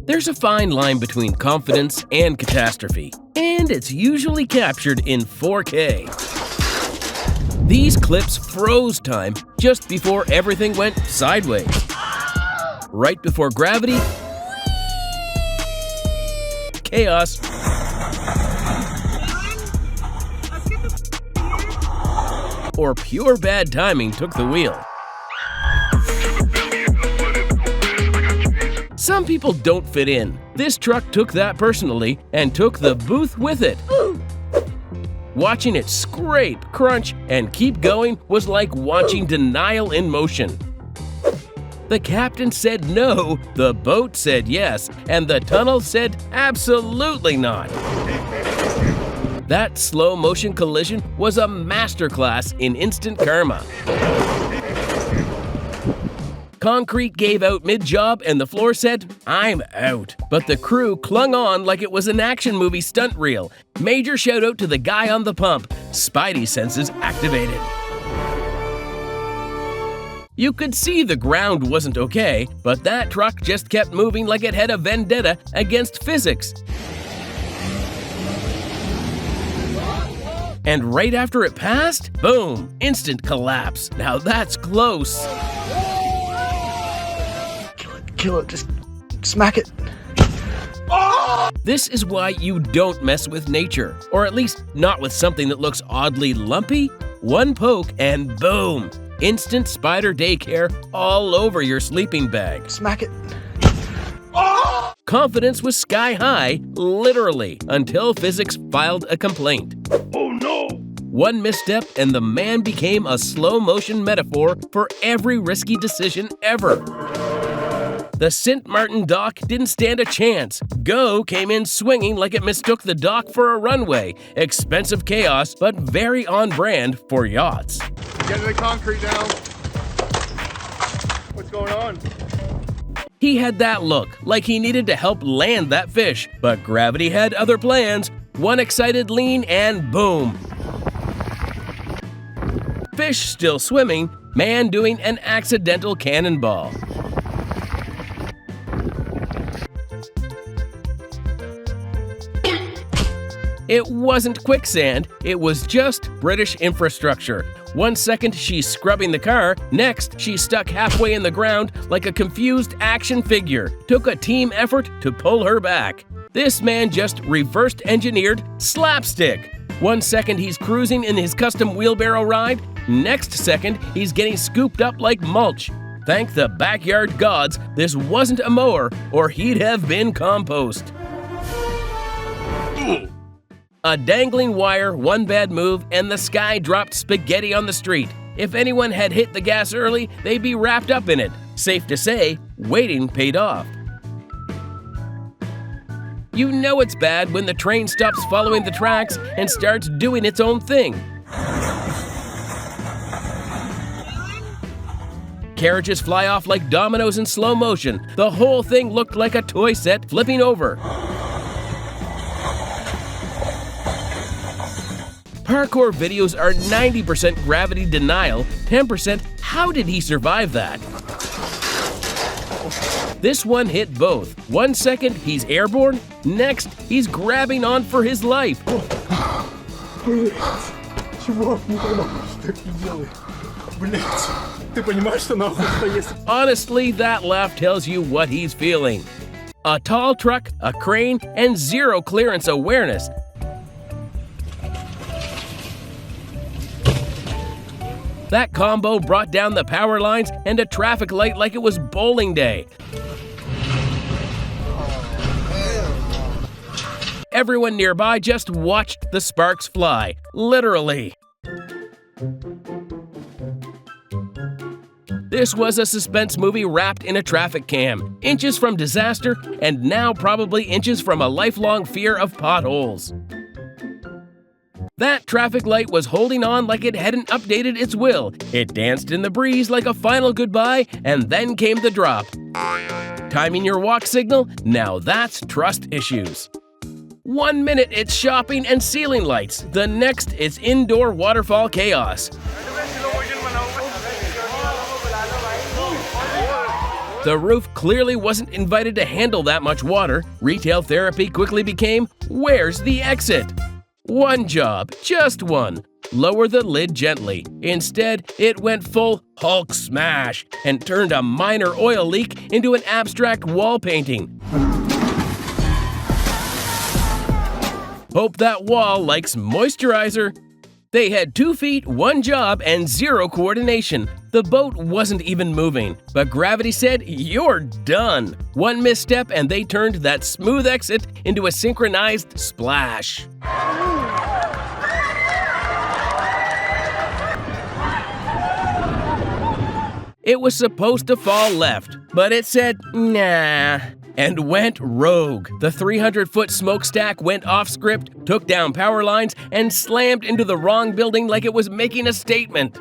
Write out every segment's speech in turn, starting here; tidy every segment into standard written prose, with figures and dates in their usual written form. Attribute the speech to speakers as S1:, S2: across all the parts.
S1: There's a fine line between confidence and catastrophe, and it's usually captured in 4K. These clips froze time just before everything went sideways. Right before gravity, chaos, or pure bad timing took the wheel. Some people don't fit in. This truck took that personally and took the booth with it. Watching it scrape, crunch, and keep going was like watching denial in motion. The captain said no, the boat said yes, and the tunnel said absolutely not. That slow motion collision was a masterclass in instant karma. Concrete gave out mid-job and the floor said, "I'm out." But the crew clung on like it was an action movie stunt reel. Major shout out to the guy on the pump. Spidey senses activated. You could see the ground wasn't okay, but that truck just kept moving like it had a vendetta against physics. And right after it passed, boom, instant collapse. Now that's close.
S2: Kill it, just smack it.
S1: This is why you don't mess with nature, or at least not with something that looks oddly lumpy. One poke and boom, instant spider daycare all over your sleeping bag.
S2: Smack it.
S1: Confidence was sky high, literally, until physics filed a complaint.
S3: Oh no!
S1: One misstep and the man became a slow-motion metaphor for every risky decision ever. The St. Martin dock didn't stand a chance. Go came in swinging like it mistook the dock for a runway. Expensive chaos, but very on brand for yachts.
S3: Get to the concrete now. What's going on?
S1: He had that look, like he needed to help land that fish, but gravity had other plans. One excited lean and boom. Fish still swimming, man doing an accidental cannonball. It wasn't quicksand, it was just British infrastructure. 1 second she's scrubbing the car, next she's stuck halfway in the ground like a confused action figure. Took a team effort to pull her back. This man just reversed engineered slapstick. 1 second he's cruising in his custom wheelbarrow ride, next second he's getting scooped up like mulch. Thank the backyard gods this wasn't a mower or he'd have been compost. A dangling wire, one bad move, and the sky dropped spaghetti on the street. If anyone had hit the gas early, they'd be wrapped up in it. Safe to say, waiting paid off. You know it's bad when the train stops following the tracks and starts doing its own thing. Carriages fly off like dominoes in slow motion. The whole thing looked like a toy set flipping over. Parkour videos are 90% gravity denial, 10% how did he survive that? This one hit both. 1 second he's airborne, next he's grabbing on for his life. Honestly, that laugh tells you what he's feeling. A tall truck, a crane, and zero clearance awareness. That combo brought down the power lines and a traffic light like it was bowling day. Everyone nearby just watched the sparks fly, literally. This was a suspense movie wrapped in a traffic cam, inches from disaster and now probably inches from a lifelong fear of potholes. That traffic light was holding on like it hadn't updated its will. It danced in the breeze like a final goodbye, and then came the drop. Timing your walk signal? Now that's trust issues. 1 minute it's shopping and ceiling lights. The next it's indoor waterfall chaos. the roof clearly wasn't invited to handle that much water. Retail therapy quickly became, where's the exit? One job, just one. Lower the lid gently. Instead, it went full Hulk smash and turned a minor oil leak into an abstract wall painting. Hope that wall likes moisturizer. They had 2 feet, 1 job, and 0 coordination. The boat wasn't even moving, but gravity said, you're done. One misstep and they turned that smooth exit into a synchronized splash. It was supposed to fall left, but it said, nah, and went rogue. The 300-foot smokestack went off script, took down power lines, and slammed into the wrong building like it was making a statement.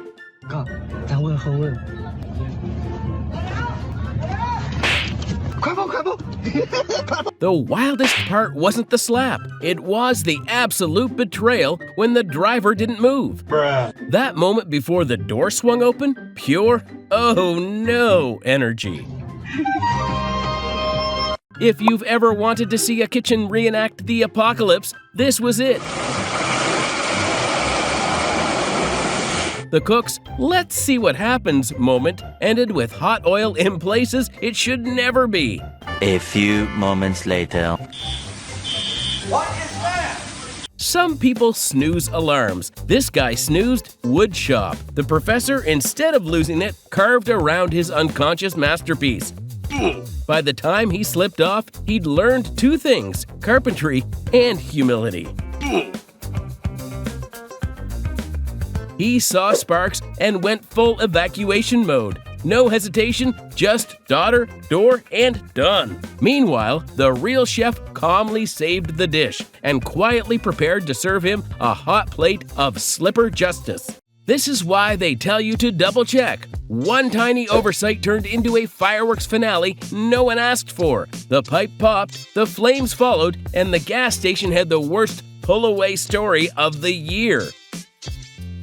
S1: The wildest part wasn't the slap. It was the absolute betrayal when the driver didn't move.
S3: Bruh.
S1: That moment before the door swung open, pure, oh no energy. If you've ever wanted to see a kitchen reenact the apocalypse, this was it. The cook's "let's see what happens" moment ended with hot oil in places it should never be.
S4: A few moments later.
S3: What is that?
S1: Some people snooze alarms. This guy snoozed wood shop. The professor, instead of losing it, carved around his unconscious masterpiece. By the time he slipped off, he'd learned 2 things: carpentry and humility. He saw sparks and went full evacuation mode. No hesitation, just daughter, door, and done. Meanwhile, the real chef calmly saved the dish and quietly prepared to serve him a hot plate of slipper justice. This is why they tell you to double check. One tiny oversight turned into a fireworks finale no one asked for. The pipe popped, the flames followed, and the gas station had the worst pull-away story of the year.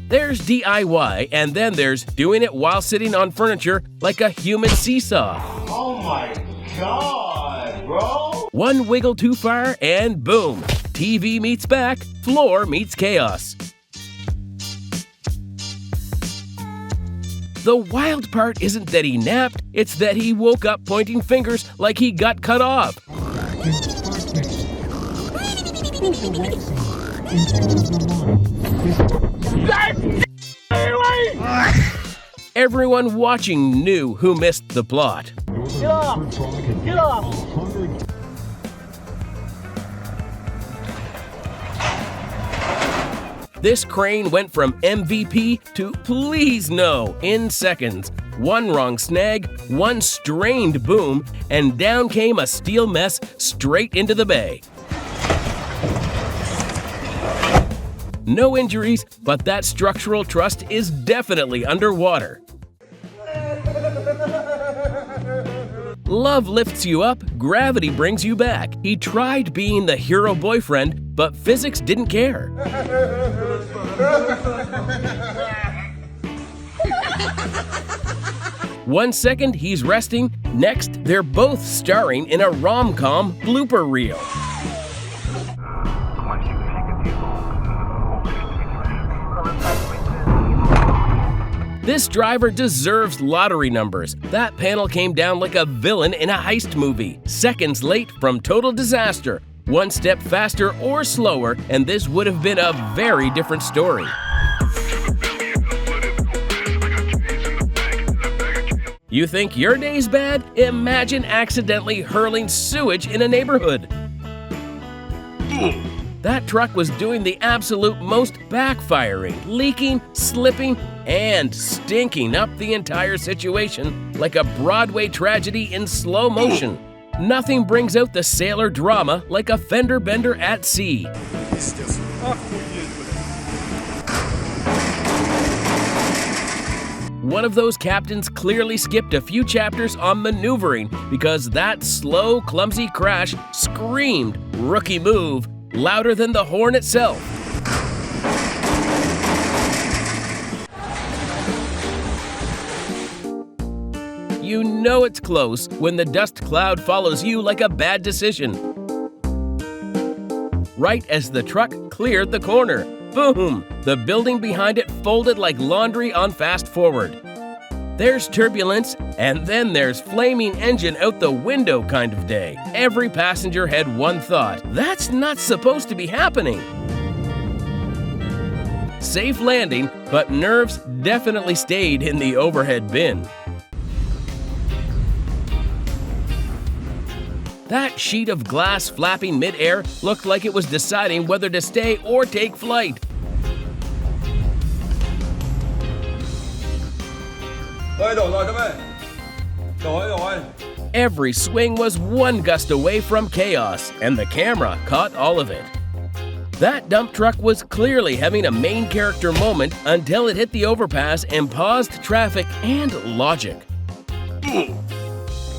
S1: There's DIY, and then there's doing it while sitting on furniture like a human seesaw.
S3: Oh my god, bro!
S1: One wiggle too far, and boom! TV meets back, floor meets chaos. The wild part isn't that he napped, it's that he woke up pointing fingers like he got cut off. Everyone watching knew who missed the plot.
S3: Get off! Get off!
S1: This crane went from MVP to please no in seconds. One wrong snag, one strained boom, and down came a steel mess straight into the bay. No injuries, but that structural trust is definitely underwater. Love lifts you up, gravity brings you back. He tried being the hero boyfriend, but physics didn't care. One second he's resting, next they're both starring in a rom-com blooper reel. This driver deserves lottery numbers. That panel came down like a villain in a heist movie. Seconds late from total disaster. One step faster or slower, and this would have been a very different story. You think your day's bad? Imagine accidentally hurling sewage in a neighborhood. That truck was doing the absolute most, backfiring, leaking, slipping, and stinking up the entire situation like a Broadway tragedy in slow motion. Nothing brings out the sailor drama like a fender bender at sea. One of those captains clearly skipped a few chapters on maneuvering because that slow, clumsy crash screamed "rookie move" louder than the horn itself. You know it's close when the dust cloud follows you like a bad decision. Right as the truck cleared the corner, boom! The building behind it folded like laundry on fast forward. There's turbulence, and then there's flaming engine out the window kind of day. Every passenger had one thought: that's not supposed to be happening. Safe landing, but nerves definitely stayed in the overhead bin. That sheet of glass flapping mid-air looked like it was deciding whether to stay or take flight. Every swing was one gust away from chaos, and the camera caught all of it. That dump truck was clearly having a main character moment until it hit the overpass and paused traffic and logic.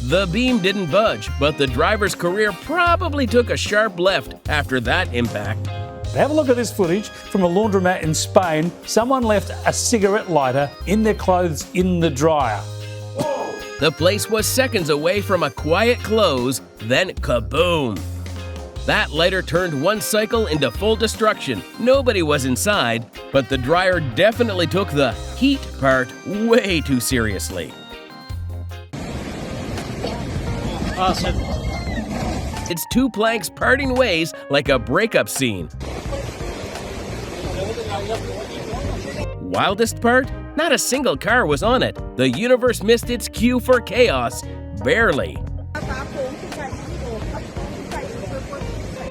S1: The beam didn't budge, but the driver's career probably took a sharp left after that impact.
S5: Have a look at this footage from a laundromat in Spain. Someone left a cigarette lighter in their clothes in the dryer.
S1: The place was seconds away from a quiet close, then kaboom! That lighter turned one cycle into full destruction. Nobody was inside, but the dryer definitely took the heat part way too seriously.
S5: Awesome.
S1: It's two planks parting ways like a breakup scene. Wildest part? Not a single car was on it. The universe missed its cue for chaos. Barely.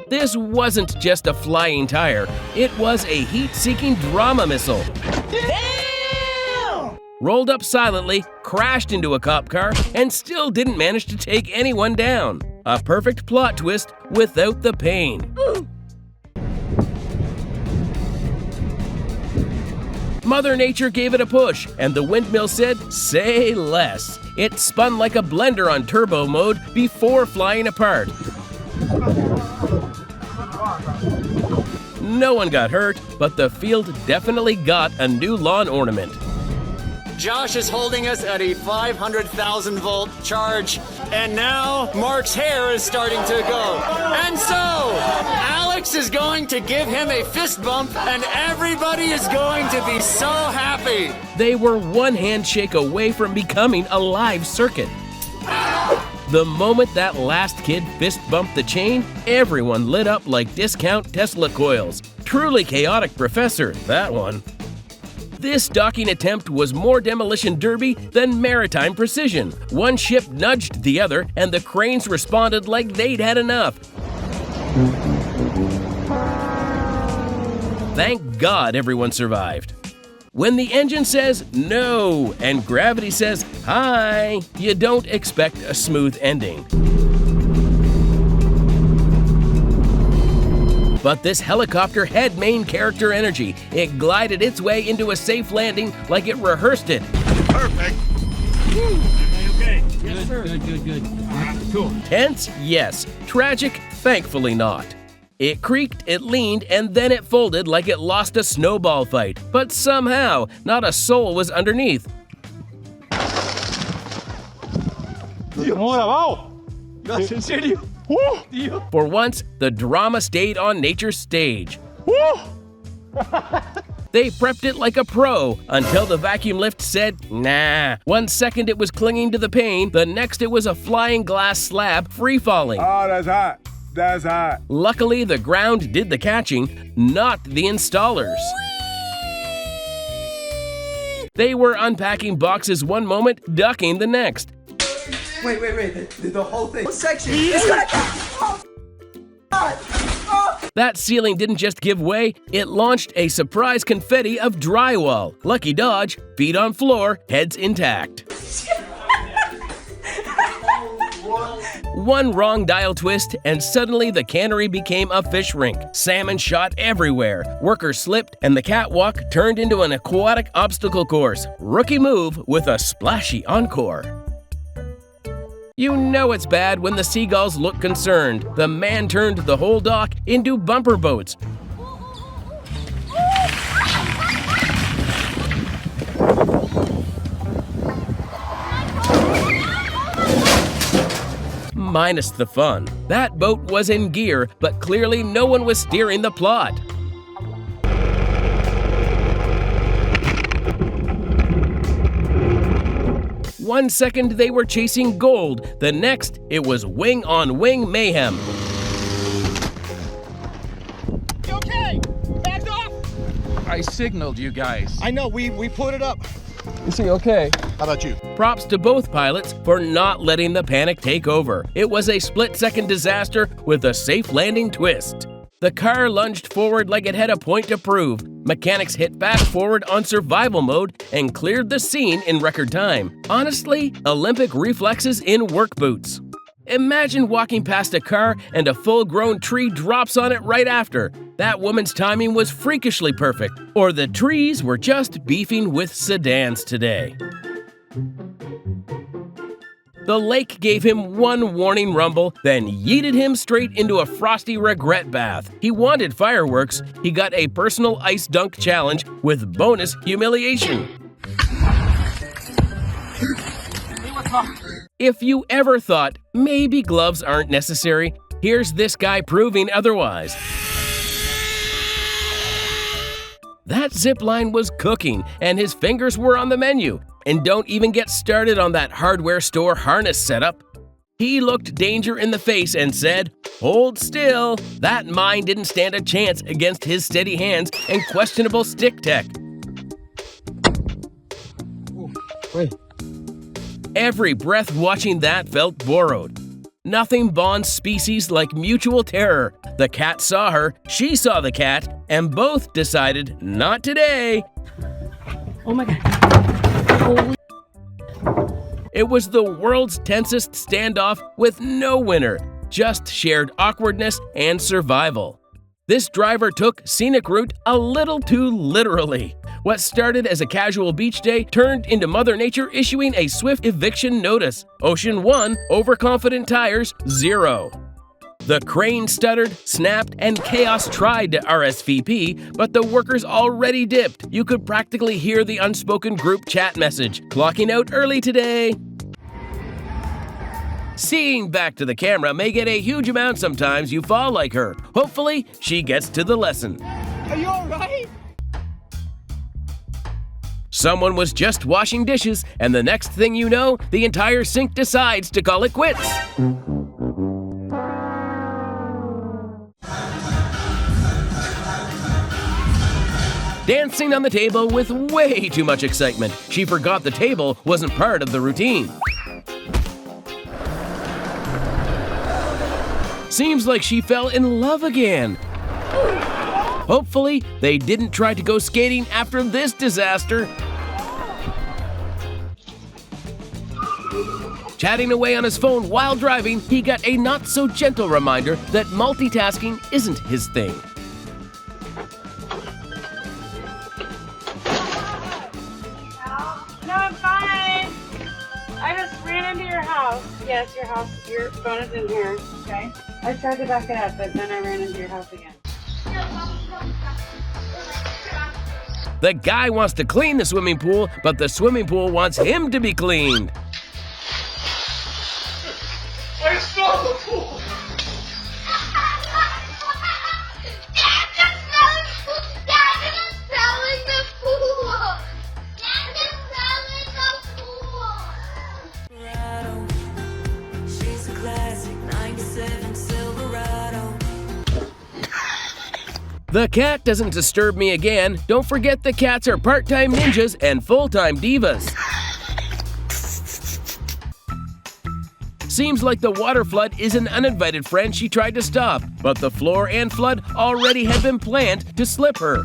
S1: This wasn't just a flying tire. It was a heat-seeking drama missile.
S3: Damn!
S1: Rolled up silently, crashed into a cop car, and still didn't manage to take anyone down. A perfect plot twist without the pain. Mother Nature gave it a push, and the windmill said, "Say less." It spun like a blender on turbo mode before flying apart. No one got hurt, but the field definitely got a new lawn ornament.
S6: Josh is holding us at a 500,000 volt charge, and now Mark's hair is starting to go. And so, Alex is going to give him a fist bump, and everybody is going to be so happy.
S1: They were one handshake away from becoming a live circuit. The moment that last kid fist bumped the chain, everyone lit up like discount Tesla coils. Truly chaotic professor, that one. This docking attempt was more demolition derby than maritime precision. One ship nudged the other, and the cranes responded like they'd had enough. Thank God everyone survived. When the engine says no and gravity says hi, you don't expect a smooth ending. But this helicopter had main character energy. It glided its way into a safe landing like it rehearsed it.
S3: Perfect.
S5: Okay. Yes, sir. Good. Cool.
S1: Tense? Yes. Tragic? Thankfully not. It creaked, it leaned, and then it folded like it lost a snowball fight. But somehow, not a soul was underneath.
S2: ¿En serio?
S1: For once, the drama stayed on nature's stage. They prepped it like a pro until the vacuum lift said, nah. 1 second it was clinging to the pane, the next it was a flying glass slab free-falling.
S7: Oh, that's hot. That's hot.
S1: Luckily, the ground did the catching, not the installers. They were unpacking boxes one moment, ducking the next.
S2: Wait. The whole thing. What section? It's gonna God!
S1: That ceiling didn't just give way, it launched a surprise confetti of drywall. Lucky dodge, feet on floor, heads intact. One wrong dial twist, and suddenly the cannery became a fish rink. Salmon shot everywhere. Workers slipped, and the catwalk turned into an aquatic obstacle course. Rookie move with a splashy encore. You know it's bad when the seagulls look concerned. The man turned the whole dock into bumper boats. minus the fun. That boat was in gear, but clearly no one was steering the plot. One second they were chasing gold, the next it was wing-on-wing mayhem.
S3: Okay, back off.
S8: I signaled you guys.
S3: I know, we put it up.
S8: Is he okay?
S3: How about you?
S1: Props to both pilots for not letting the panic take over. It was a split-second disaster with a safe landing twist. The car lunged forward like it had a point to prove. Mechanics hit fast forward on survival mode and cleared the scene in record time. Honestly, Olympic reflexes in work boots. Imagine walking past a car and a full-grown tree drops on it right after. That woman's timing was freakishly perfect. Or the trees were just beefing with sedans today. The lake gave him one warning rumble, then yeeted him straight into a frosty regret bath. He wanted fireworks. He got a personal ice dunk challenge with bonus humiliation. If you ever thought maybe gloves aren't necessary, here's this guy proving otherwise. That zip line was cooking, and his fingers were on the menu. And don't even get started on that hardware store harness setup. He looked danger in the face and said, "Hold still." That mine didn't stand a chance against his steady hands and questionable stick tech. Every breath watching that felt borrowed. Nothing bonds species like mutual terror. The cat saw her, she saw the cat, and both decided, not today.
S9: Oh my God.
S1: It was the world's tensest standoff with no winner, just shared awkwardness and survival. This driver took scenic route a little too literally. What started as a casual beach day turned into Mother Nature issuing a swift eviction notice. Ocean 1, overconfident tires, 0. The crane stuttered, snapped, and chaos tried to RSVP, but the workers already dipped. You could practically hear the unspoken group chat message, "Clocking out early today." Seeing back to the camera may get a huge amount sometimes you fall like her. Hopefully, she gets to the lesson.
S3: Are you all right?
S1: Someone was just washing dishes, and the next thing you know, the entire sink decides to call it quits. Dancing on the table with way too much excitement. She forgot the table wasn't part of the routine. Seems like she fell in love again. Hopefully, they didn't try to go skating after this disaster. Chatting away on his phone while driving, he got a not-so-gentle reminder that multitasking isn't his thing.
S9: No, I'm fine. I just ran into your house. Yes, your house. Your phone is in here. Okay. I tried to back it up, but then I ran into your house again.
S1: The guy wants to clean the swimming pool, but the swimming pool wants him to be cleaned.
S3: I saw the pool.
S1: The cat doesn't disturb me again. Don't forget the cats are part-time ninjas and full-time divas. Seems like the water flood is an uninvited friend she tried to stop, but the floor and flood already had been planned to slip her.